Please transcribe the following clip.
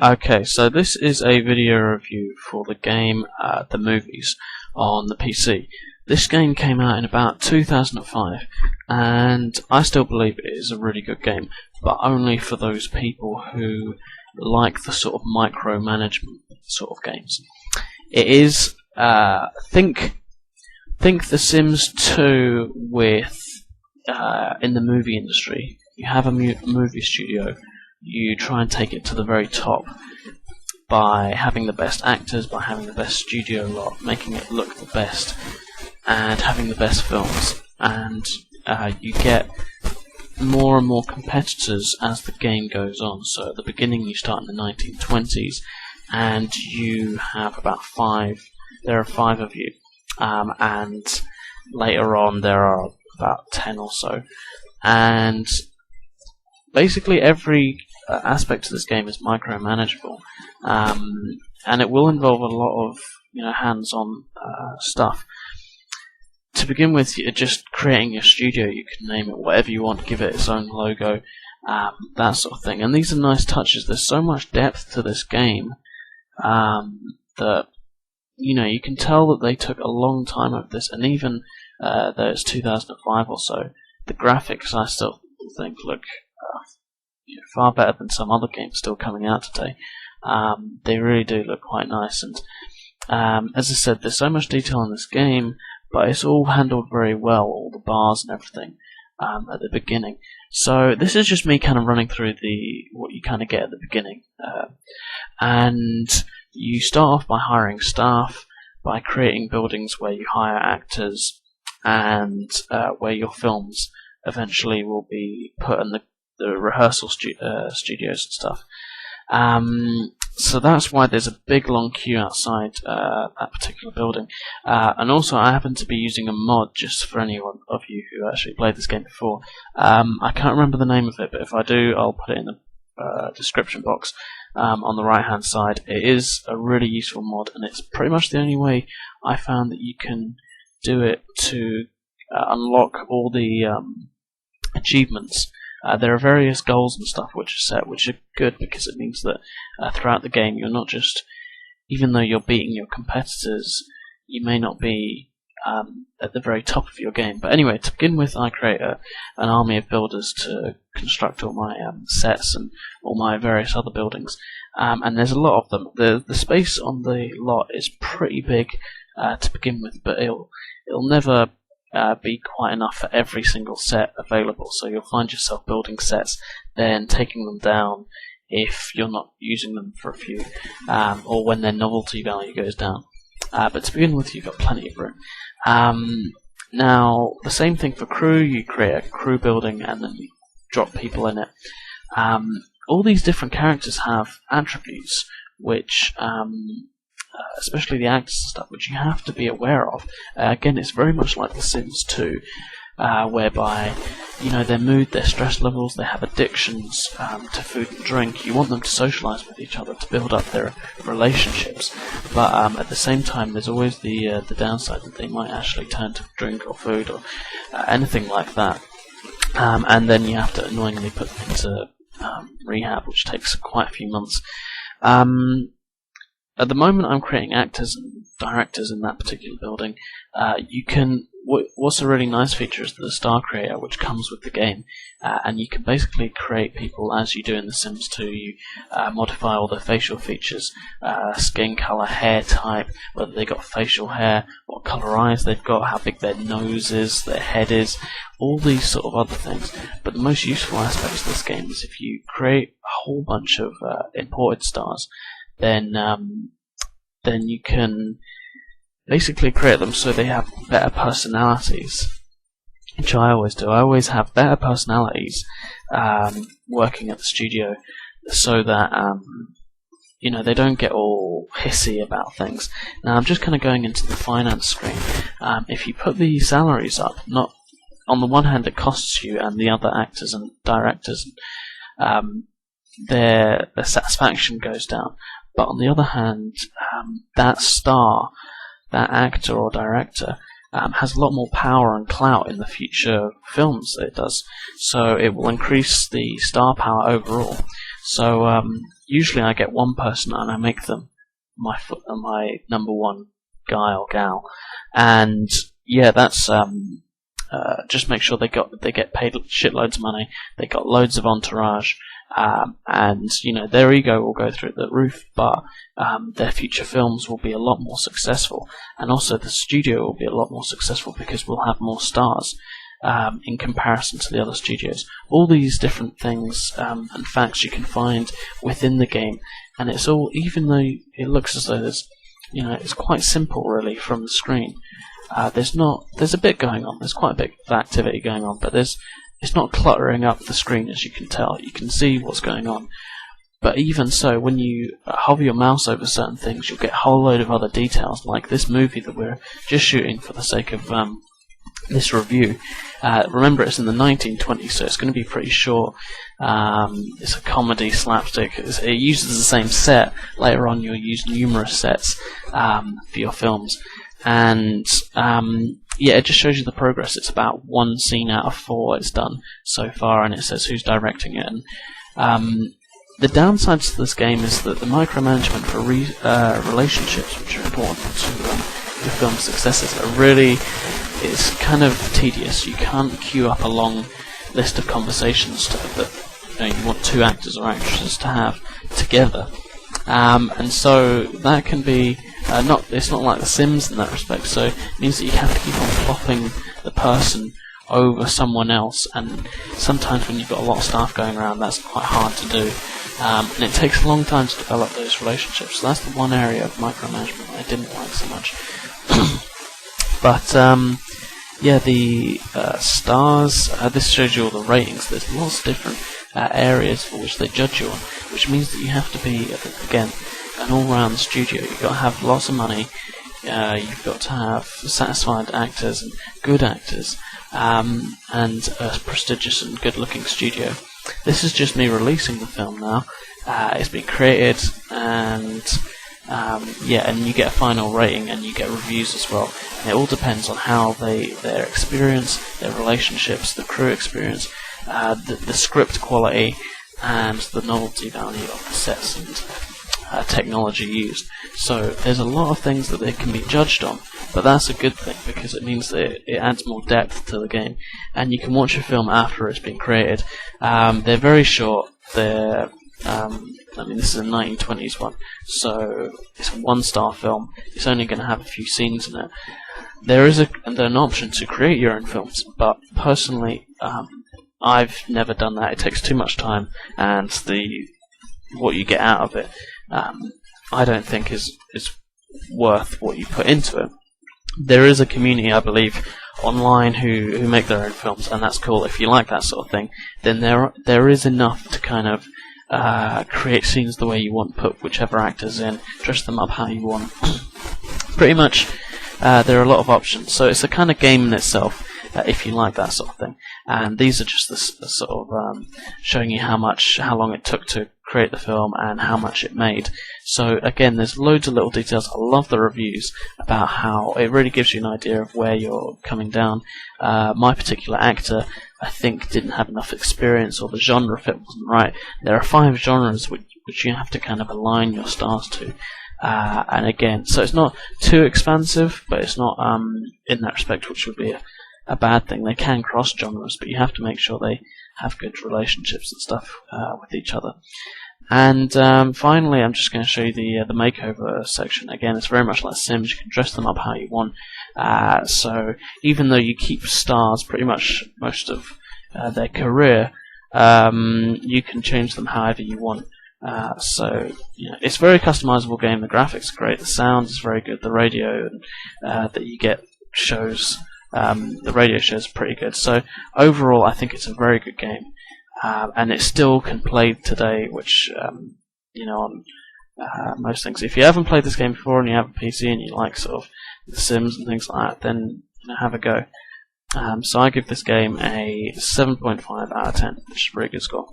Okay, so this is a video review for the game The Movies on the PC. This game came out in about 2005, and I still believe it is a really good game, but only for those people who like the sort of micromanagement sort of games. It is, think The Sims 2 with, in the movie industry. You have a movie studio. You try and take it to the very top by having the best actors, by having the best studio lot, making it look the best, and having the best films. And you get more and more competitors as the game goes on. So at the beginning you start in the 1920s, and you have about there are 5 of you, and later on there are about 10 or so. And basically every aspect of this game is micromanageable, and it will involve a lot of hands-on stuff. To begin with, you're just creating your studio. You can name it whatever you want, give it its own logo, that sort of thing. And these are nice touches. There's so much depth to this game that you can tell that they took a long time of this. And even though it's 2005 or so, the graphics I still think look far better than some other games still coming out today. They really do look quite nice, and as I said, there's so much detail in this game, but it's all handled very well, all the bars and everything at the beginning. So this is just me kind of running through what you kind of get at the beginning, and you start off by hiring staff, by creating buildings where you hire actors, and where your films eventually will be put in the rehearsal studios and stuff. So that's why there's a big long queue outside that particular building. And also I happen to be using a mod, just for anyone of you who actually played this game before. I can't remember the name of it, but if I do, I'll put it in the description box on the right hand side. It is a really useful mod, and it's pretty much the only way I found that you can do it to unlock all the achievements. There are various goals and stuff which are set, which are good because it means that throughout the game you're not just, even though you're beating your competitors, you may not be at the very top of your game. But anyway, to begin with, I create an army of builders to construct all my sets and all my various other buildings, and there's a lot of them. The space on the lot is pretty big to begin with, but it'll never be quite enough for every single set available, so you'll find yourself building sets, then taking them down if you're not using them for a few, or when their novelty value goes down. But to begin with, you've got plenty of room. Now, the same thing for crew. You create a crew building and then you drop people in it. All these different characters have attributes which especially the actors and stuff, which you have to be aware of. Again, it's very much like The Sims 2, whereby their mood, their stress levels, they have addictions to food and drink. You want them to socialise with each other to build up their relationships, but at the same time, there's always the downside that they might actually turn to drink or food or anything like that, and then you have to annoyingly put them into rehab, which takes quite a few months. At the moment, I'm creating actors and directors in that particular building. What's a really nice feature is the star creator, which comes with the game, and you can basically create people as you do in The Sims 2. You modify all their facial features, skin color, hair type, whether they got facial hair, what color eyes they've got, how big their nose is, their head is, all these sort of other things. But the most useful aspects of this game is if you create a whole bunch of imported stars, then you can basically create them so they have better personalities, which I always do. I always have better personalities working at the studio, so that they don't get all hissy about things. Now I'm just kind of going into the finance screen. If you put the salaries up, not on the one hand it costs you and the other actors and directors their satisfaction goes down. But on the other hand, that star, that actor or director, has a lot more power and clout in the future films that it does. So it will increase the star power overall. So usually I get one person and I make them my number one guy or gal, and yeah, that's just make sure they get paid shitloads of money, they got loads of entourage, and their ego will go through the roof, but their future films will be a lot more successful, and also the studio will be a lot more successful because we'll have more stars in comparison to the other studios. All these different things and facts you can find within the game, and it's all, even though it looks as though there's, it's quite simple really from the screen. There's a bit going on. There's quite a bit of activity going on, but it's not cluttering up the screen, as you can tell. You can see what's going on. But even so, when you hover your mouse over certain things, you'll get a whole load of other details, like this movie that we're just shooting for the sake of this review. Remember, it's in the 1920s, so it's going to be pretty short. It's a comedy slapstick. It uses the same set. Later on, you'll use numerous sets for your films. And yeah, it just shows you the progress. It's about 1 scene out of 4 it's done so far, and it says who's directing it. And the downsides to this game is that the micromanagement for relationships, which are important to your film's successes, are really, it's kind of tedious. You can't queue up a long list of conversations that you want 2 actors or actresses to have together. And so that can be it's not like The Sims in that respect, so it means that you have to keep on plopping the person over someone else, and sometimes when you've got a lot of staff going around, that's quite hard to do, and it takes a long time to develop those relationships. So that's the one area of micromanagement I didn't like so much. But yeah, the stars, this shows you all the ratings. There's lots of different areas for which they judge you on, which means that you have to be, again, an all-round studio. You've got to have lots of money, you've got to have satisfied actors and good actors, and a prestigious and good-looking studio. This is just me releasing the film now. It's been created, and yeah, and you get a final rating and you get reviews as well. And it all depends on how their experience, their relationships, the crew experience, the script quality, and the novelty value of the sets and technology used. So there's a lot of things that they can be judged on, but that's a good thing because it means that it adds more depth to the game, and you can watch a film after it's been created. They're very short. They're this is a 1920s one, so it's a 1-star film. It's only going to have a few scenes in it. There is an option to create your own films, but personally, I've never done that. It takes too much time, and what you get out of it, I don't think is worth what you put into it. There is a community, I believe, online who make their own films, and that's cool. If you like that sort of thing, then there is enough to kind of create scenes the way you want, put whichever actors in, dress them up how you want. Pretty much, there are a lot of options. So it's a kind of game in itself, if you like that sort of thing. And these are just the sort of showing you how long it took to create the film and how much it made. So again, there's loads of little details. I love the reviews about how it really gives you an idea of where you're coming down. My particular actor, I think, didn't have enough experience, or the genre fit wasn't right. There are 5 genres which you have to kind of align your stars to. And again, so it's not too expansive, but it's not in that respect, which would be a bad thing. They can cross genres, but you have to make sure they have good relationships and stuff with each other. And finally, I'm just going to show you the makeover section. Again, it's very much like Sims. You can dress them up how you want. So even though you keep stars pretty much most of their career, you can change them however you want. So it's a very customizable game. The graphics are great. The sound is very good. The radio that you get shows. The radio shows are pretty good. So overall, I think it's a very good game, and it still can play today. Which on most things. If you haven't played this game before and you have a PC and you like sort of The Sims and things like that, then have a go. So I give this game a 7.5 out of 10, which is a very good score.